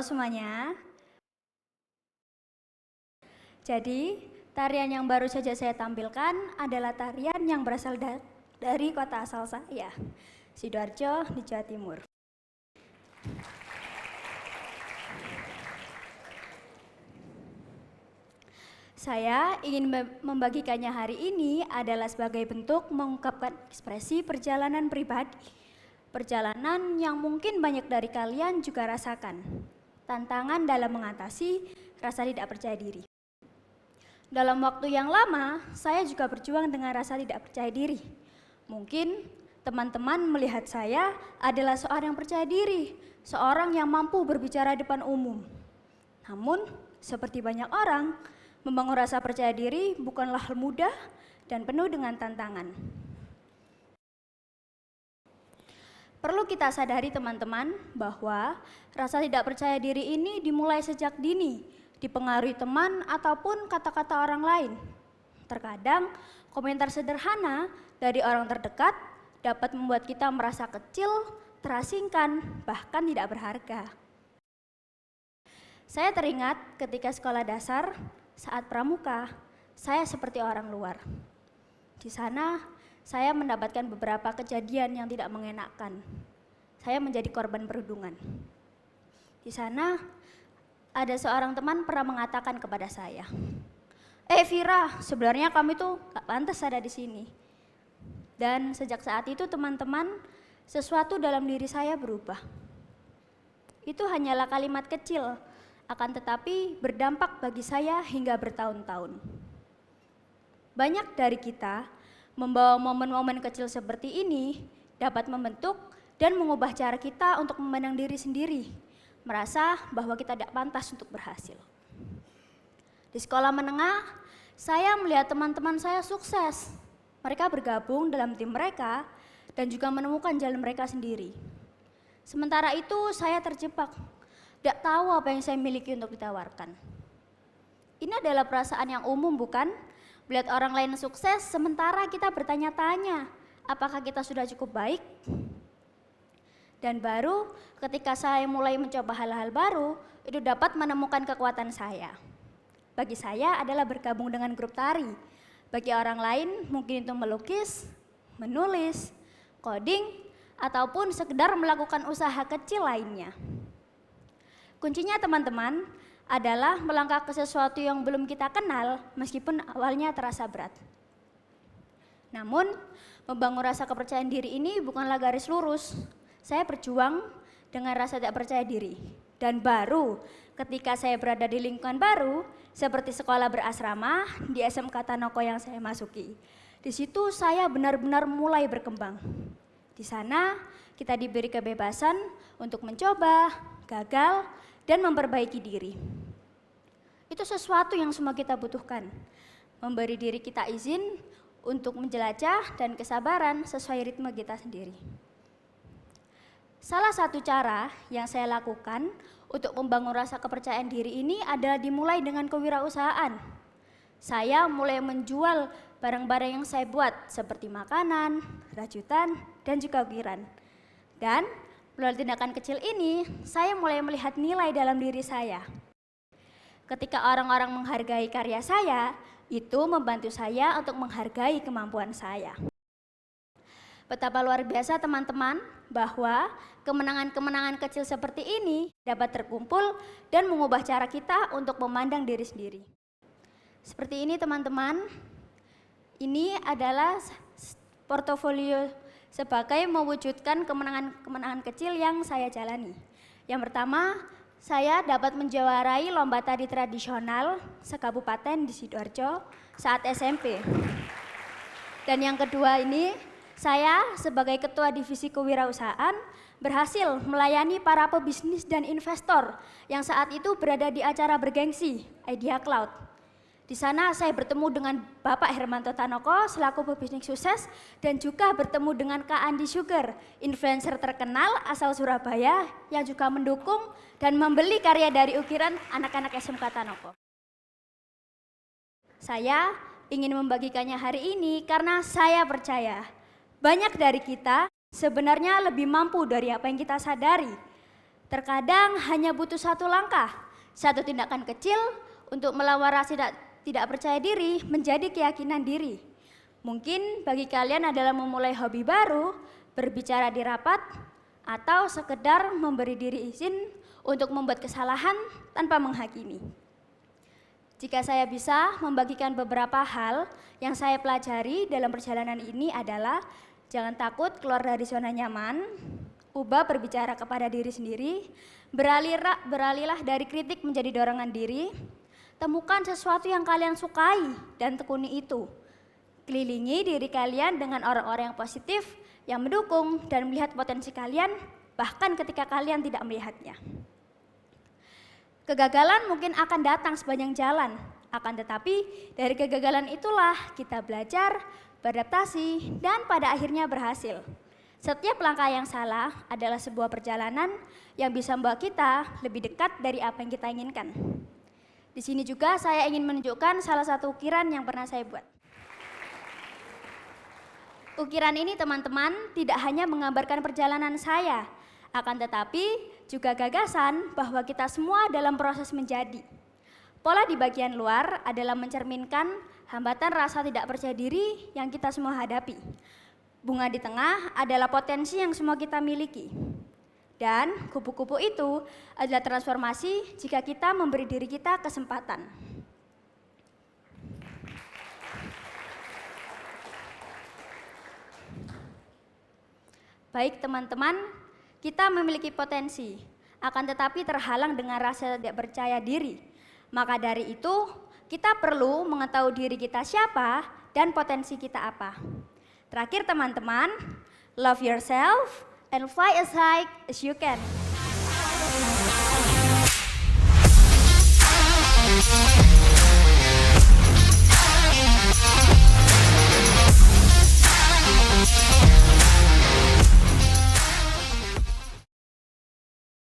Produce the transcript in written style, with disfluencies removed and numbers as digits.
Halo semuanya. Jadi, tarian yang baru saja saya tampilkan adalah tarian yang berasal dari kota asal saya, Sidoarjo di Jawa Timur. Saya ingin membagikannya hari ini adalah sebagai bentuk mengungkapkan ekspresi perjalanan pribadi. Perjalanan yang mungkin banyak dari kalian juga rasakan. Tantangan dalam mengatasi rasa tidak percaya diri. Dalam waktu yang lama, saya juga berjuang dengan rasa tidak percaya diri. Mungkin teman-teman melihat saya adalah seorang yang percaya diri, seorang yang mampu berbicara depan umum. Namun, seperti banyak orang, membangun rasa percaya diri bukanlah hal mudah dan penuh dengan tantangan. Perlu kita sadari teman-teman bahwa rasa tidak percaya diri ini dimulai sejak dini, dipengaruhi teman ataupun kata-kata orang lain. Terkadang komentar sederhana dari orang terdekat dapat membuat kita merasa kecil, terasingkan, bahkan tidak berharga. Saya teringat ketika sekolah dasar, saat pramuka, saya seperti orang luar. Di sana, saya mendapatkan beberapa kejadian yang tidak mengenakan. Saya menjadi korban perundungan. Di sana, ada seorang teman pernah mengatakan kepada saya, Vira, sebenarnya kamu tuh gak pantas ada di sini. Dan sejak saat itu teman-teman, sesuatu dalam diri saya berubah. Itu hanyalah kalimat kecil, akan tetapi berdampak bagi saya hingga bertahun-tahun. Banyak dari kita membawa momen-momen kecil seperti ini dapat membentuk dan mengubah cara kita untuk memandang diri sendiri, merasa bahwa kita tidak pantas untuk berhasil. Di sekolah menengah, saya melihat teman-teman saya sukses. Mereka bergabung dalam tim mereka dan juga menemukan jalan mereka sendiri. Sementara itu saya terjebak, tidak tahu apa yang saya miliki untuk ditawarkan. Ini adalah perasaan yang umum bukan? Melihat orang lain sukses sementara kita bertanya-tanya, apakah kita sudah cukup baik? Dan baru ketika saya mulai mencoba hal-hal baru, itu dapat menemukan kekuatan saya. Bagi saya adalah bergabung dengan grup tari. Bagi orang lain mungkin itu melukis, menulis, coding, ataupun sekedar melakukan usaha kecil lainnya. Kuncinya teman-teman adalah melangkah ke sesuatu yang belum kita kenal meskipun awalnya terasa berat. Namun, membangun rasa kepercayaan diri ini bukanlah garis lurus. Saya berjuang dengan rasa tidak percaya diri. Dan baru ketika saya berada di lingkungan baru, seperti sekolah berasrama di SMK Tanoko yang saya masuki. Di situ saya benar-benar mulai berkembang. Di sana kita diberi kebebasan untuk mencoba, gagal, dan memperbaiki diri. Itu sesuatu yang semua kita butuhkan. Memberi diri kita izin untuk menjelajah dan kesabaran sesuai ritme kita sendiri. Salah satu cara yang saya lakukan untuk membangun rasa kepercayaan diri ini adalah dimulai dengan kewirausahaan. Saya mulai menjual barang-barang yang saya buat seperti makanan, rajutan, dan juga ukiran. Dan melalui tindakan kecil ini, saya mulai melihat nilai dalam diri saya. Ketika orang-orang menghargai karya saya, itu membantu saya untuk menghargai kemampuan saya. Betapa luar biasa teman-teman bahwa kemenangan-kemenangan kecil seperti ini dapat terkumpul dan mengubah cara kita untuk memandang diri sendiri. Seperti ini teman-teman, ini adalah portofolio sebagai mewujudkan kemenangan-kemenangan kecil yang saya jalani. Yang pertama, saya dapat menjuarai lomba tari tradisional sekabupaten di Sidoarjo saat SMP. Dan yang kedua ini, saya sebagai ketua divisi kewirausahaan berhasil melayani para pebisnis dan investor yang saat itu berada di acara bergengsi Idea Cloud. Di sana saya bertemu dengan Bapak Hermanto Tanoko selaku pebisnis sukses dan juga bertemu dengan Kak Andi Sugar, influencer terkenal asal Surabaya yang juga mendukung dan membeli karya dari ukiran anak-anak SMK Tanoko. Saya ingin membagikannya hari ini karena saya percaya banyak dari kita sebenarnya lebih mampu dari apa yang kita sadari. Terkadang hanya butuh satu langkah, satu tindakan kecil untuk melawan rasa tidak percaya diri menjadi keyakinan diri. Mungkin bagi kalian adalah memulai hobi baru, berbicara di rapat, atau sekedar memberi diri izin untuk membuat kesalahan tanpa menghakimi. Jika saya bisa membagikan beberapa hal yang saya pelajari dalam perjalanan ini adalah jangan takut keluar dari zona nyaman, ubah berbicara kepada diri sendiri, beralihlah dari kritik menjadi dorongan diri, temukan sesuatu yang kalian sukai dan tekuni itu. Kelilingi diri kalian dengan orang-orang yang positif, yang mendukung dan melihat potensi kalian, bahkan ketika kalian tidak melihatnya. Kegagalan mungkin akan datang sepanjang jalan, akan tetapi dari kegagalan itulah kita belajar, beradaptasi, dan pada akhirnya berhasil. Setiap langkah yang salah adalah sebuah perjalanan yang bisa membawa kita lebih dekat dari apa yang kita inginkan. Di sini juga saya ingin menunjukkan salah satu ukiran yang pernah saya buat. Ukiran ini teman-teman tidak hanya menggambarkan perjalanan saya, akan tetapi juga gagasan bahwa kita semua dalam proses menjadi. Pola di bagian luar adalah mencerminkan hambatan rasa tidak percaya diri yang kita semua hadapi. Bunga di tengah adalah potensi yang semua kita miliki. Dan kupu-kupu itu adalah transformasi jika kita memberi diri kita kesempatan. Baik teman-teman, kita memiliki potensi, akan tetapi terhalang dengan rasa tidak percaya diri. Maka dari itu, kita perlu mengetahui diri kita siapa dan potensi kita apa. Terakhir teman-teman, love yourself and fly as high as you can.